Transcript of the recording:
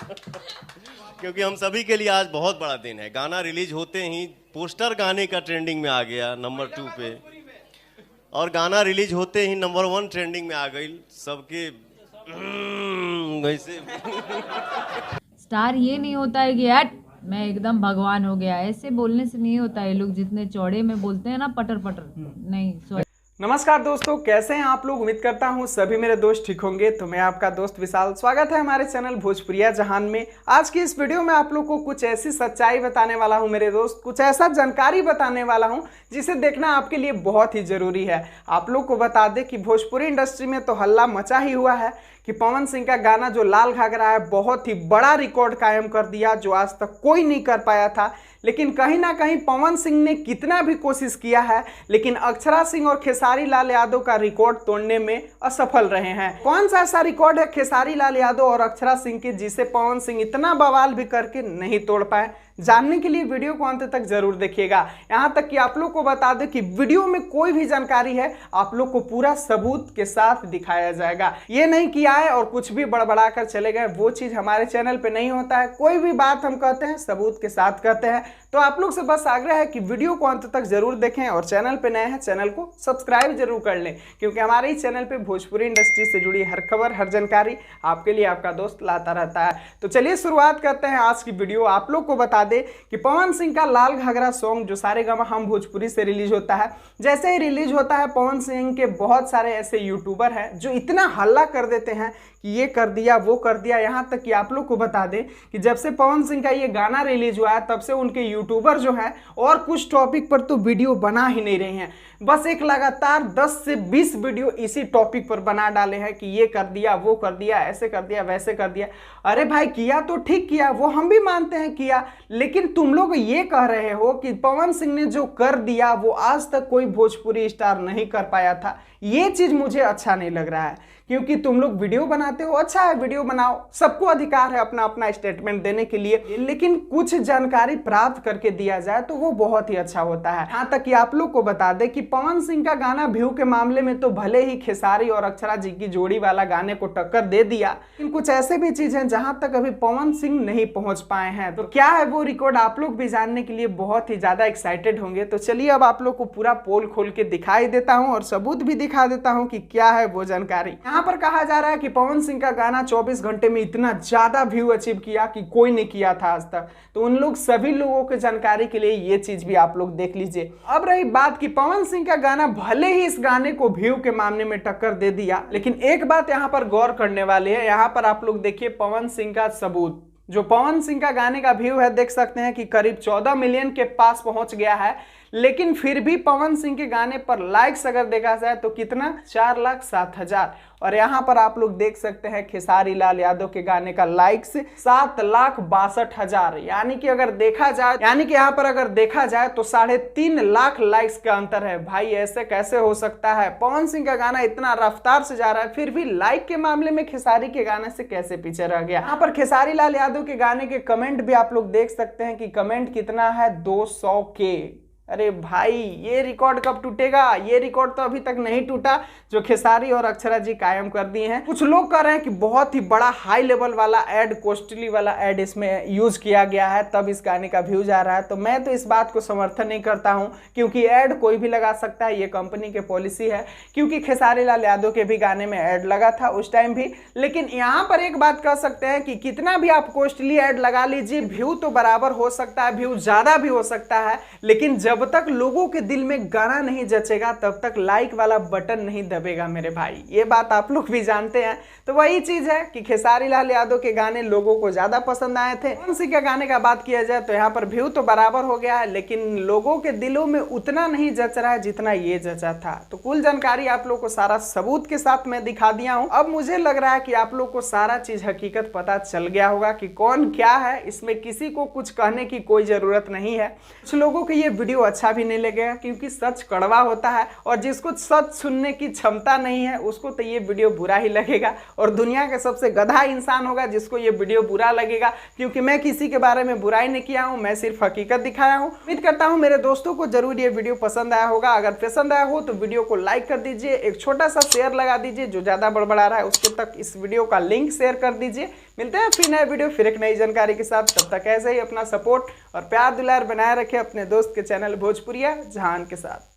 क्योंकि हम सभी के लिए आज बहुत बड़ा दिन है। गाना रिलीज होते ही पोस्टर गाने का ट्रेंडिंग में आ गया नंबर 2 पे, और गाना रिलीज होते ही नंबर 1 ट्रेंडिंग में आ गई सबके वैसे। स्टार ये नहीं होता है कि यार मैं एकदम भगवान हो गया, ऐसे बोलने से नहीं होता है। लोग जितने चौड़े में बोलते हैं ना, पटर पटर नहीं, सॉरी। नमस्कार दोस्तों, कैसे हैं आप लोग। उम्मीद करता हूं सभी मेरे दोस्त ठीक होंगे। तो मैं आपका दोस्त विशाल, स्वागत है हमारे चैनल भोजपुरिया जहान में। आज की इस वीडियो में आप लोग को कुछ ऐसी सच्चाई बताने वाला हूं मेरे दोस्त, कुछ ऐसा जानकारी बताने वाला हूं जिसे देखना आपके लिए बहुत ही जरूरी है। आप लोग को बता दें कि भोजपुरी इंडस्ट्री में तो हल्ला मचा ही हुआ है कि पवन सिंह का गाना जो लाल घाघरा है बहुत ही बड़ा रिकॉर्ड कायम कर दिया, जो आज तक कोई नहीं कर पाया था। लेकिन कहीं ना कहीं पवन सिंह ने कितना भी कोशिश किया है, लेकिन अक्षरा सिंह और खेसारी लाल यादव का रिकॉर्ड तोड़ने में असफल रहे हैं। कौन सा ऐसा रिकॉर्ड है खेसारी लाल यादव और अक्षरा सिंह के जिसे पवन सिंह इतना बवाल भी करके नहीं तोड़ पाए? जानने के लिए वीडियो को अंत तक जरूर देखिएगा। यहाँ तक कि आप लोग को बता दें कि वीडियो में कोई भी जानकारी है आप लोग को पूरा सबूत के साथ दिखाया जाएगा। ये नहीं कि आए और कुछ भी बड़बड़ा कर चले गए, वो चीज हमारे चैनल पे नहीं होता है। कोई भी बात हम कहते हैं सबूत के साथ कहते हैं। तो आप लोग से बस आग्रह है कि वीडियो को अंत तक जरूर देखें, और चैनल पे नए हैं चैनल को सब्सक्राइब जरूर कर लें, क्योंकि हमारे इस चैनल पे भोजपुरी इंडस्ट्री से जुड़ी हर खबर, हर जानकारी आपके लिए आपका दोस्त लाता रहता है। तो चलिए शुरुआत करते हैं आज की वीडियो। आप लोग को बता दें कि पवन सिंह का लाल घाघरा सॉन्ग जो सारेगामा हम भोजपुरी से रिलीज होता है, जैसे ही रिलीज होता है पवन सिंह के बहुत सारे ऐसे यूट्यूबर हैं जो इतना हल्ला कर देते हैं कि ये कर दिया वो कर दिया। यहाँ तक कि आप लोग को बता दें कि जब से पवन सिंह का ये गाना रिलीज हुआ है तब से उनके यूट्यूबर जो हैं और कुछ टॉपिक पर तो वीडियो बना ही नहीं रहे हैं। बस एक लगातार 10 से 20 वीडियो इसी टॉपिक पर बना डाले हैं कि ये कर दिया वो कर दिया, ऐसे कर दिया वैसे कर दिया। अरे भाई, किया तो ठीक किया, वो हम भी मानते हैं किया, लेकिन तुम लोग ये कह रहे हो कि पवन सिंह ने जो कर दिया वो आज तक कोई भोजपुरी स्टार नहीं कर पाया था। ये चीज मुझे अच्छा नहीं लग रहा है, क्योंकि तुम लोग वीडियो बनाते हो, अच्छा है वीडियो बनाओ, सबको अधिकार है अपना अपना स्टेटमेंट देने के लिए, लेकिन कुछ जानकारी प्राप्त करके दिया जाए तो वो बहुत ही अच्छा होता है। यहाँ तक कि आप लोग को बता दें कि पवन सिंह का गाना व्यू के मामले में तो भले ही खेसारी और अक्षरा जी की जोड़ी वाला गाने को टक्कर दे दिया, लेकिन कुछ ऐसे भी चीज हैं जहां तक अभी पवन सिंह नहीं पहुंच पाए हैं। तो क्या है वो रिकॉर्ड, आप लोग भी जानने के लिए बहुत ही ज्यादा एक्साइटेड होंगे। तो चलिए अब आप लोग को पूरा पोल खोल के दिखाई देता हूँ और सबूत भी दिखा देता हूँ कि क्या है वो जानकारी। यहाँ पर कहा जा रहा है कि पवन सिंह का गाना 24 घंटे में इतना ज्यादा व्यू अचीव किया कि कोई नहीं किया था आज तक। तो उन लोग सभी लोगों के जानकारी के लिए ये चीज भी आप लोग देख लीजिए। अब रही बात कि पवन सिंह का गाना भले ही इस गाने को व्यू के मामले में टक्कर दे दिया, लेकिन एक बात यहाँ पर गौर करने वाली है। यहाँ पर आप लोग देखिए पवन सिंह का सबूत, जो पवन सिंह का गाने का व्यू है देख सकते हैं कि करीब 14 मिलियन के पास पहुंच गया है। लेकिन फिर भी पवन सिंह के गाने पर लाइक्स अगर देखा जाए तो कितना, 4,07,000। और यहाँ पर आप लोग देख सकते हैं खेसारी लाल यादव के गाने का लाइक्स 7,62,000। यानी कि अगर देखा जाए, यानी कि यहाँ पर अगर देखा जाए तो 3.5 लाख लाइक्स का अंतर है। भाई ऐसे कैसे हो सकता है? पवन सिंह का गाना इतना रफ्तार से जा रहा है, फिर भी लाइक के मामले में खेसारी के गाने से कैसे पीछे रह गया? यहाँ पर खेसारी लाल यादव के गाने के कमेंट भी आप लोग देख सकते हैं कि कमेंट कितना है, 200 के। अरे भाई, ये रिकॉर्ड कब टूटेगा? ये रिकॉर्ड तो अभी तक नहीं टूटा जो खेसारी और अक्षरा जी कायम कर दिए हैं। कुछ लोग कह रहे हैं कि बहुत ही बड़ा हाई लेवल वाला एड, कॉस्टली वाला एड इसमें यूज किया गया है, तब इस गाने का व्यू जा रहा है। तो मैं तो इस बात को समर्थन नहीं करता हूं, क्योंकि एड कोई भी लगा सकता है, ये कंपनी की पॉलिसी है। क्योंकि खेसारी लाल यादव के भी गाने में एड लगा था उस टाइम भी। लेकिन यहाँ पर एक बात कह सकते हैं कि कितना भी आप कॉस्टली एड लगा लीजिए, व्यू तो बराबर हो सकता है, व्यू ज्यादा भी हो सकता है, लेकिन जब तक लोगों के दिल में गाना नहीं जचेगा तब तक लाइक वाला बटन नहीं दबेगा मेरे भाई। ये बात आप लोग भी जानते हैं। तो वही चीज है कि खेसारी लाल यादव के गाने लोगों को ज्यादा पसंद आए थे। पवन सिंह के गाने का बात किया जाए तो यहाँ पर व्यू तो बराबर हो गया है, लेकिन लोगों के दिलों में उतना नहीं जच रहा है जितना ये जचा था। तो कुल जानकारी आप लोग को सारा सबूत के साथ मैं दिखा दिया हूँ। अब मुझे लग रहा है कि आप लोग को सारा चीज हकीकत पता चल गया होगा कि कौन क्या है। इसमें किसी को कुछ कहने की कोई जरूरत नहीं है। कुछ लोगों को ये वीडियो अच्छा भी नहीं लगेगा, क्योंकि सच कड़वा होता है, और जिसको सच सुनने की क्षमता नहीं है उसको तो ये वीडियो बुरा ही लगेगा। और दुनिया का सबसे गधा इंसान होगा जिसको ये वीडियो बुरा लगेगा, क्योंकि मैं किसी के बारे में बुराई नहीं किया हूं, मैं सिर्फ हकीकत दिखाया हूं। उम्मीद करता हूं मेरे दोस्तों को जरूर ये वीडियो पसंद आया होगा। अगर पसंद आया हो तो वीडियो को लाइक कर दीजिए, एक छोटा सा शेयर लगा दीजिए, जो ज्यादा बड़बड़ा रहा है उसके तक इस वीडियो का लिंक शेयर कर दीजिए। मिलते हैं फिर नए वीडियो, फिर एक नई जानकारी के साथ। तब तक ऐसे ही अपना सपोर्ट और प्यार दुलार बनाए रखें अपने दोस्त के चैनल भोजपुरिया जहान के साथ।